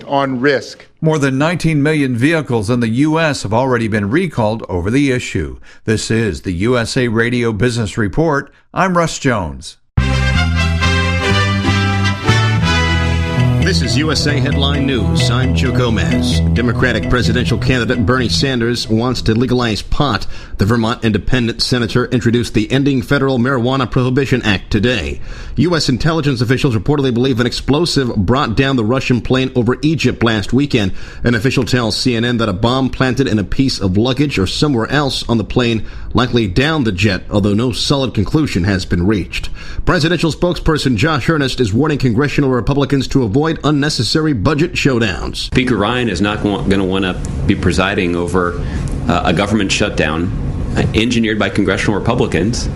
on risk. More than 19 million vehicles in the U.S. have already been recalled over the issue. This is the USA Radio Business Report. I'm Russ Jones. This is USA Headline News. I'm Joe Gomez. Democratic presidential candidate Bernie Sanders wants to legalize pot. The Vermont independent senator introduced the Ending Federal Marijuana Prohibition Act today. U.S. intelligence officials reportedly believe an explosive brought down the Russian plane over Egypt last weekend. An official tells CNN that a bomb planted in a piece of luggage or somewhere else on the plane likely downed the jet, although no solid conclusion has been reached. Presidential spokesperson Josh Earnest is warning congressional Republicans to avoid unnecessary budget showdowns. Speaker Ryan is not going to want to be presiding over a government shutdown engineered by congressional Republicans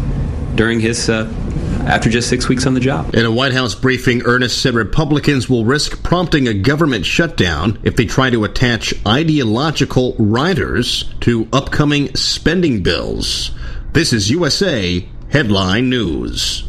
during his after just 6 weeks on the job. In a White House briefing, Earnest said Republicans will risk prompting a government shutdown if they try to attach ideological riders to upcoming spending bills. This is USA Headline News.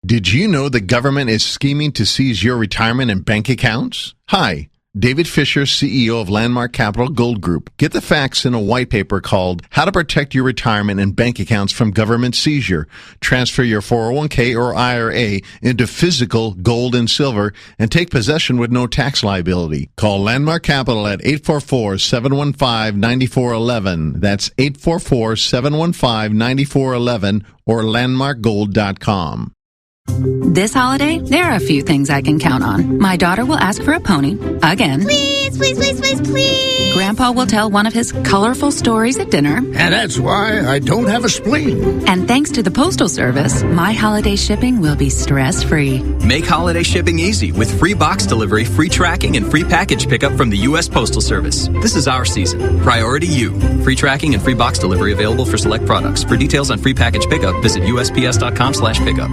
Did you know the government is scheming to seize your retirement and bank accounts? Hi, David Fisher, CEO of Landmark Capital Gold Group. Get the facts in a white paper called How to Protect Your Retirement and Bank Accounts from Government Seizure. Transfer your 401k or IRA into physical gold and silver and take possession with no tax liability. Call Landmark Capital at 844-715-9411. That's 844-715-9411 or landmarkgold.com. This holiday, there are a few things I can count on. My daughter will ask for a pony, again. Please, please, please, please, please. Grandpa will tell one of his colorful stories at dinner. And that's why I don't have a spleen. And thanks to the Postal Service, my holiday shipping will be stress-free. Make holiday shipping easy with free box delivery, free tracking, and free package pickup from the U.S. Postal Service. This is our season. Priority you. Free tracking and free box delivery available for select products. For details on free package pickup, visit USPS.com/pickup.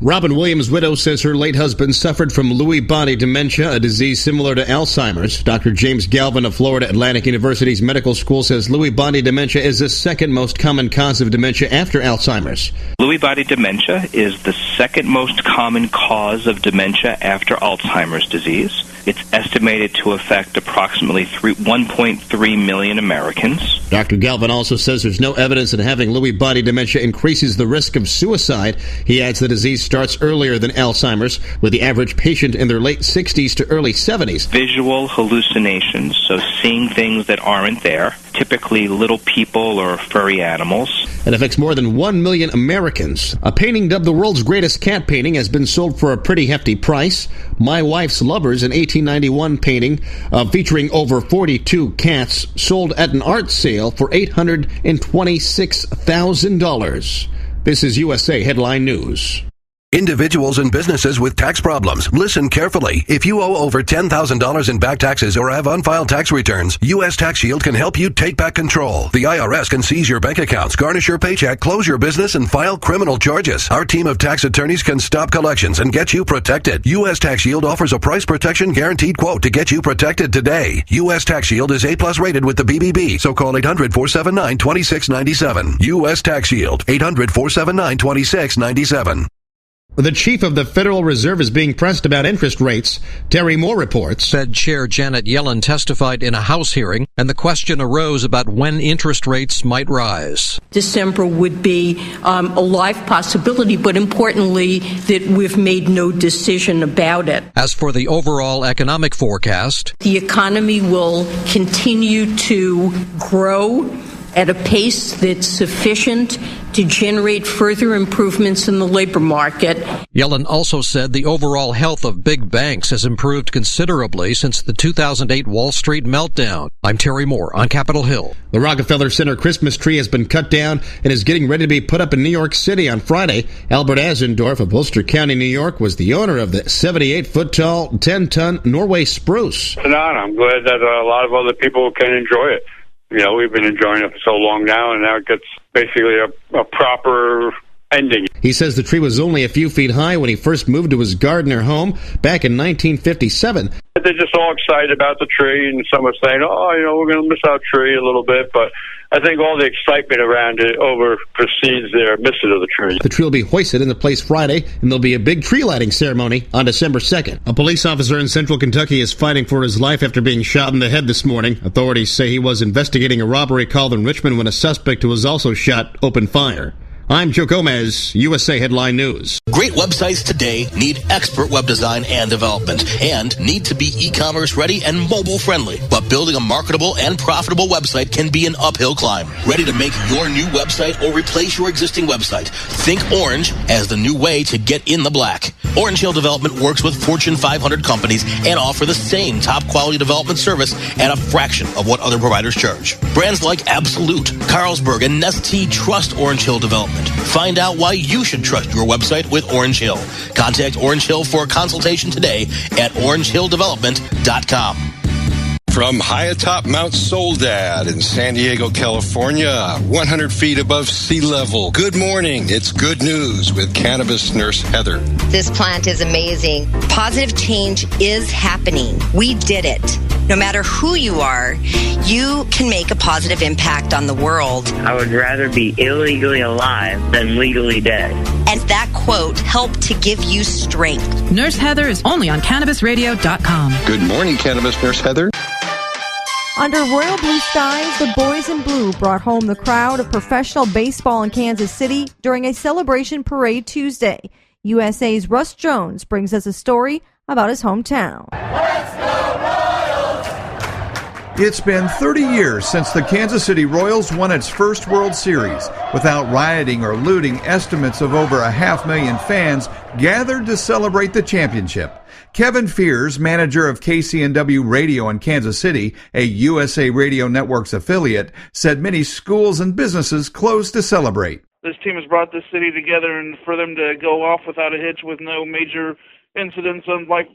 Robin Williams' widow says her late husband suffered from Lewy body dementia, a disease similar to Alzheimer's. Dr. James Galvin of Florida Atlantic University's medical school says Lewy body dementia is the second most common cause of dementia after Alzheimer's. Lewy body dementia is the second most common cause of dementia after Alzheimer's disease. It's estimated to affect approximately 1.3 million Americans. Dr. Galvin also says there's no evidence that having Lewy body dementia increases the risk of suicide. He adds the disease starts earlier than Alzheimer's, with the average patient in their late 60s to early 70s. Visual hallucinations, so seeing things that aren't there, typically little people or furry animals. It affects more than 1 million Americans. A painting dubbed the world's greatest cat painting has been sold for a pretty hefty price. My Wife's Lovers, an 1891 painting featuring over 42 cats, sold at an art sale for $826,000. This is USA Headline News. Individuals and businesses with tax problems, listen carefully. If you owe over $10,000 in back taxes or have unfiled tax returns, U.S. Tax Shield can help you take back control. The IRS can seize your bank accounts, garnish your paycheck, close your business, and file criminal charges. Our team of tax attorneys can stop collections and get you protected. U.S. Tax Shield offers a price protection guaranteed quote to get you protected today. U.S. Tax Shield is A+ rated with the BBB, so call 800-479-2697. U.S. Tax Shield, 800-479-2697. The chief of the Federal Reserve is being pressed about interest rates. Terry Moore reports. Fed Chair Janet Yellen testified in a House hearing, and the question arose about when interest rates might rise. December would be a live possibility, but importantly, that we've made no decision about it. As for the overall economic forecast, the economy will continue to grow at a pace that's sufficient to generate further improvements in the labor market. Yellen also said the overall health of big banks has improved considerably since the 2008 Wall Street meltdown. I'm Terry Moore on Capitol Hill. The Rockefeller Center Christmas tree has been cut down and is getting ready to be put up in New York City on Friday. Albert Asendorf of Ulster County, New York, was the owner of the 78-foot-tall, 10-ton Norway spruce. It's an honor. I'm glad that a lot of other people can enjoy it. You know, we've been enjoying it for so long now, and now it gets basically a proper ending. He says the tree was only a few feet high when he first moved to his garden or home back in 1957. They're just all excited about the tree, and some are saying, we're going to miss our tree a little bit, but I think all the excitement around it overprecedes their missing of the tree. The tree will be hoisted into place Friday, and there'll be a big tree lighting ceremony on December 2nd. A police officer in central Kentucky is fighting for his life after being shot in the head this morning. Authorities say he was investigating a robbery call in Richmond when a suspect who was also shot opened fire. I'm Joe Gomez, USA Headline News. Great websites today need expert web design and development and need to be e-commerce ready and mobile friendly. But building a marketable and profitable website can be an uphill climb. Ready to make your new website or replace your existing website? Think Orange as the new way to get in the black. Orange Hill Development works with Fortune 500 companies and offer the same top quality development service at a fraction of what other providers charge. Brands like Absolute, Carlsberg, and Nestea trust Orange Hill Development. Find out why you should trust your website with Orange Hill. Contact Orange Hill for a consultation today at orangehilldevelopment.com. From high atop Mount Soledad in San Diego, California, 100 feet above sea level. Good morning. It's good news with cannabis nurse Heather. This plant is amazing. Positive change is happening. We did it. No matter who you are, you can make a positive impact on the world. I would rather be illegally alive than legally dead. And that quote helped to give you strength. Nurse Heather is only on CannabisRadio.com. Good morning, Cannabis Nurse Heather. Under royal blue skies, the boys in blue brought home the crowd of professional baseball in Kansas City during a celebration parade Tuesday. USA's Russ Jones brings us a story about his hometown. It's been 30 years since the Kansas City Royals won its first World Series. Without rioting or looting, estimates of over 500,000 fans gathered to celebrate the championship. Kevin Fears, manager of KCNW Radio in Kansas City, a USA Radio Network's affiliate, said many schools and businesses closed to celebrate. This team has brought this city together, and for them to go off without a hitch with no major incidents unlike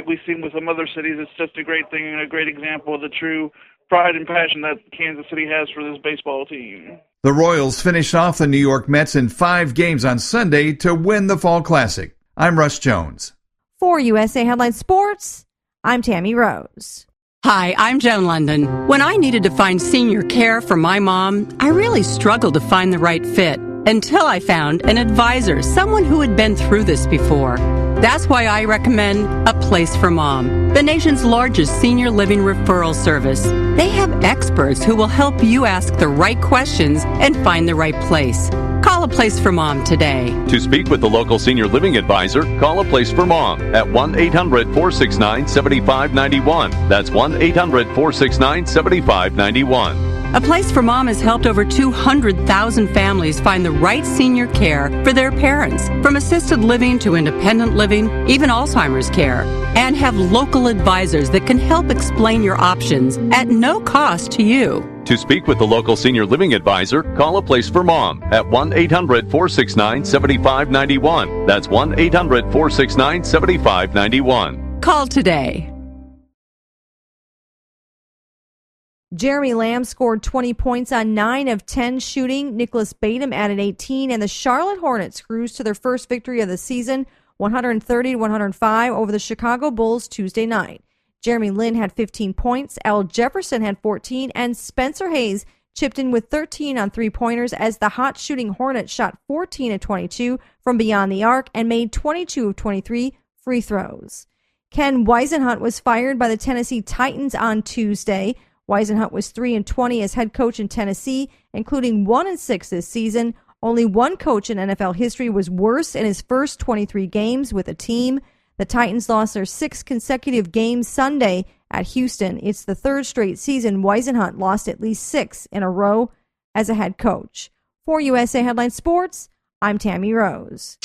we've seen with some other cities, it's just a great thing and a great example of the true pride and passion that Kansas City has for this baseball team. The Royals finished off the New York Mets in 5 games on Sunday to win the Fall Classic. I'm Russ Jones. For USA Headline Sports, I'm Tammy Rose. Hi, I'm Joan London. When I needed to find senior care for my mom, I really struggled to find the right fit until I found an advisor, someone who had been through this before. That's why I recommend A Place for Mom, the nation's largest senior living referral service. They have experts who will help you ask the right questions and find the right place. Call A Place for Mom today. To speak with the local senior living advisor, call A Place for Mom at 1-800-469-7591. That's 1-800-469-7591. A Place for Mom has helped over 200,000 families find the right senior care for their parents, from assisted living to independent living, even Alzheimer's care, and have local advisors that can help explain your options at no cost to you. To speak with the local senior living advisor, call A Place for Mom at 1-800-469-7591. That's 1-800-469-7591. Call today. Jeremy Lamb scored 20 points on 9 of 10 shooting. Nicholas Batum added 18, and the Charlotte Hornets cruised to their first victory of the season, 130-105 over the Chicago Bulls Tuesday night. Jeremy Lin had 15 points, Al Jefferson had 14, and Spencer Hayes chipped in with 13 on three-pointers as the hot shooting Hornets shot 14 of 22 from beyond the arc and made 22 of 23 free throws. Ken Whisenhunt was fired by the Tennessee Titans on Tuesday. Whisenhunt was 3-20 as head coach in Tennessee, including 1-6 this season. Only one coach in NFL history was worse in his first 23 games with a team. The Titans lost their 6th consecutive game Sunday at Houston. It's the 3rd straight season Whisenhunt lost at least 6 in a row as a head coach. For USA Headline Sports, I'm Tammy Rose.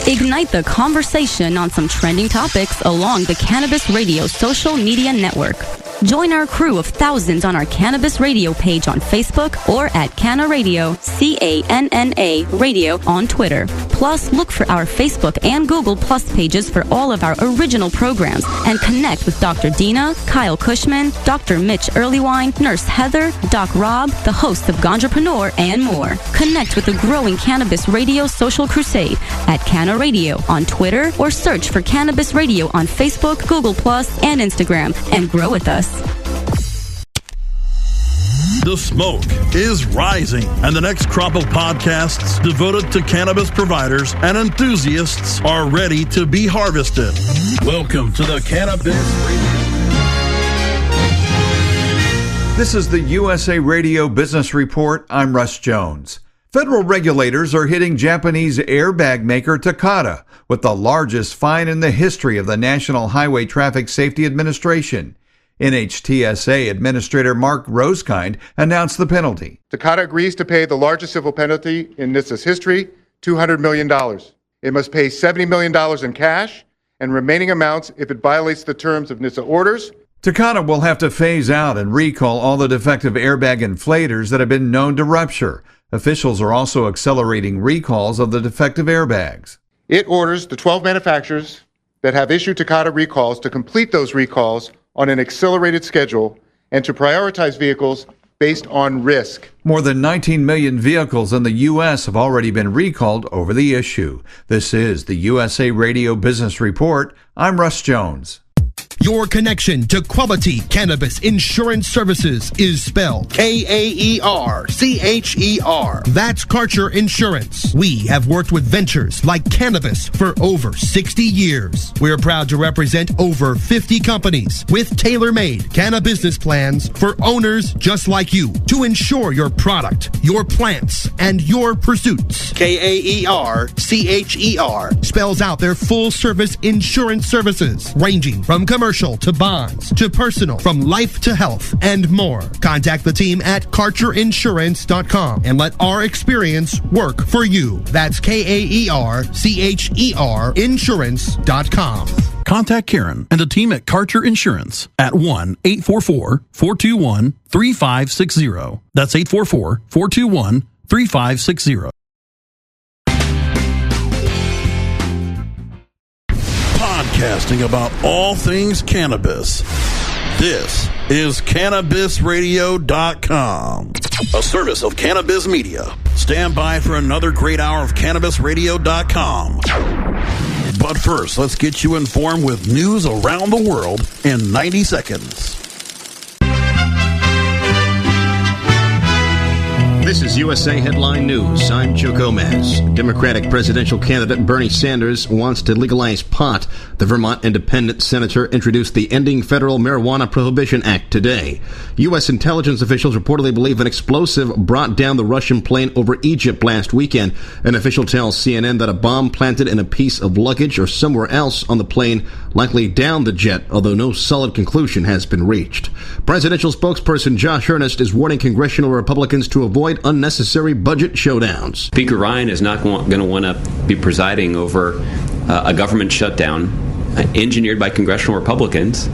Ignite the conversation on some trending topics along the Cannabis Radio social media network. Join our crew of thousands on our Cannabis Radio page on Facebook or at Canna Radio, CANNA Radio on Twitter. Plus, look for our Facebook and Google Plus pages for all of our original programs and connect with Dr. Dina, Kyle Cushman, Dr. Mitch Earlywine, Nurse Heather, Doc Rob, the hosts of Ganjapreneur, and more. Connect with the growing Cannabis Radio social crusade at Canna Radio on Twitter or search for Cannabis Radio on Facebook, Google Plus, and Instagram and grow with us. The smoke is rising, and the next crop of podcasts devoted to cannabis providers and enthusiasts are ready to be harvested. Welcome to the Cannabis Radio. This is the USA Radio Business Report. I'm Russ Jones. Federal regulators are hitting Japanese airbag maker Takata with the largest fine in the history of the National Highway Traffic Safety Administration. NHTSA Administrator Mark Rosekind announced the penalty. Takata agrees to pay the largest civil penalty in NHTSA's history, $200 million. It must pay $70 million in cash and remaining amounts if it violates the terms of NHTSA orders. Takata will have to phase out and recall all the defective airbag inflators that have been known to rupture. Officials are also accelerating recalls of the defective airbags. It orders the 12 manufacturers that have issued Takata recalls to complete those recalls on an accelerated schedule and to prioritize vehicles based on risk. More than 19 million vehicles in the U.S. have already been recalled over the issue. This is the USA Radio Business Report. I'm Russ Jones. Your connection to quality cannabis insurance services is spelled Kaercher. That's Karcher Insurance. We have worked with ventures like cannabis for over 60 years. We're proud to represent over 50 companies with tailor-made cannabis plans for owners just like you to insure your product, your plants, and your pursuits. Kaercher spells out their full-service insurance services ranging from commercial to bonds to personal, from life to health, and more. Contact the team at KarcherInsurance.com and let our experience work for you. That's Kaercher Insurance.com. Contact Karen and the team at Karcher Insurance at 1-844-421-3560. That's 844-421-3560. Podcasting about all things cannabis. This is CannabisRadio.com, a service of Cannabis Media. Stand by for another great hour of CannabisRadio.com. But first, let's get you informed with news around the world in 90 seconds. This is USA Headline News. I'm Joe Gomez. Democratic presidential candidate Bernie Sanders wants to legalize pot. The Vermont independent senator introduced the Ending Federal Marijuana Prohibition Act today. U.S. intelligence officials reportedly believe an explosive brought down the Russian plane over Egypt last weekend. An official tells CNN that a bomb planted in a piece of luggage or somewhere else on the plane likely downed the jet, although no solid conclusion has been reached. Presidential spokesperson Josh Earnest is warning congressional Republicans to avoid unnecessary budget showdowns. Speaker Ryan is not going to want to be presiding over a government shutdown engineered by congressional Republicans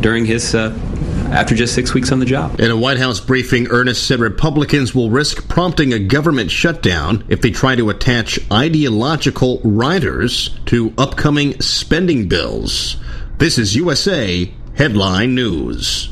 during his after just 6 weeks on the job. In a White House briefing, Earnest said Republicans will risk prompting a government shutdown if they try to attach ideological riders to upcoming spending bills. This is USA Headline News.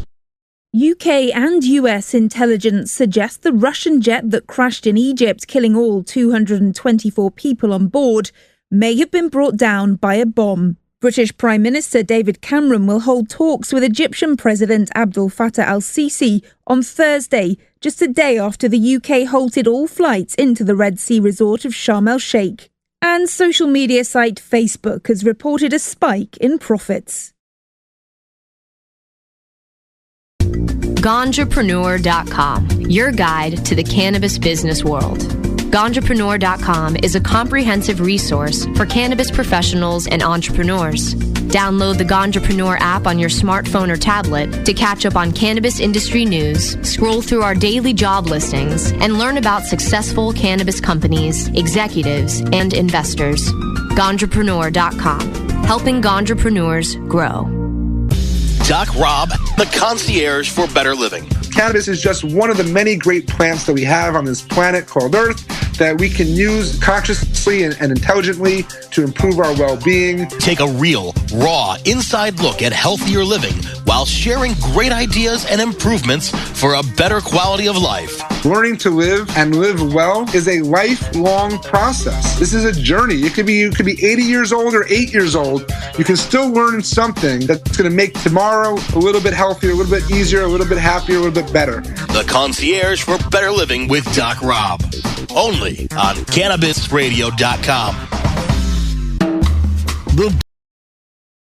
UK and US intelligence suggest the Russian jet that crashed in Egypt, killing all 224 people on board, may have been brought down by a bomb. British Prime Minister David Cameron will hold talks with Egyptian President Abdel Fattah al-Sisi on Thursday, just a day after the UK halted all flights into the Red Sea resort of Sharm el-Sheikh. And social media site Facebook has reported a spike in profits. Ganjapreneur.com, your guide to the cannabis business world. Ganjapreneur.com is a comprehensive resource for cannabis professionals and entrepreneurs. Download the Ganjapreneur app on your smartphone or tablet to catch up on cannabis industry news, scroll through our daily job listings, and learn about successful cannabis companies, executives, and investors. Ganjapreneur.com, helping Ganjapreneurs grow. Doc Rob, the concierge for better living. Cannabis is just one of the many great plants that we have on this planet called Earth that we can use conscious responsibly and intelligently to improve our well-being. Take a real, raw, inside look at healthier living while sharing great ideas and improvements for a better quality of life. Learning to live and live well is a lifelong process. This is a journey. You could be 80 years old or 8 years old. You can still learn something that's going to make tomorrow a little bit healthier, a little bit easier, a little bit happier, a little bit better. The Concierge for Better Living with Doc Rob. Only on CannabisRadio.com.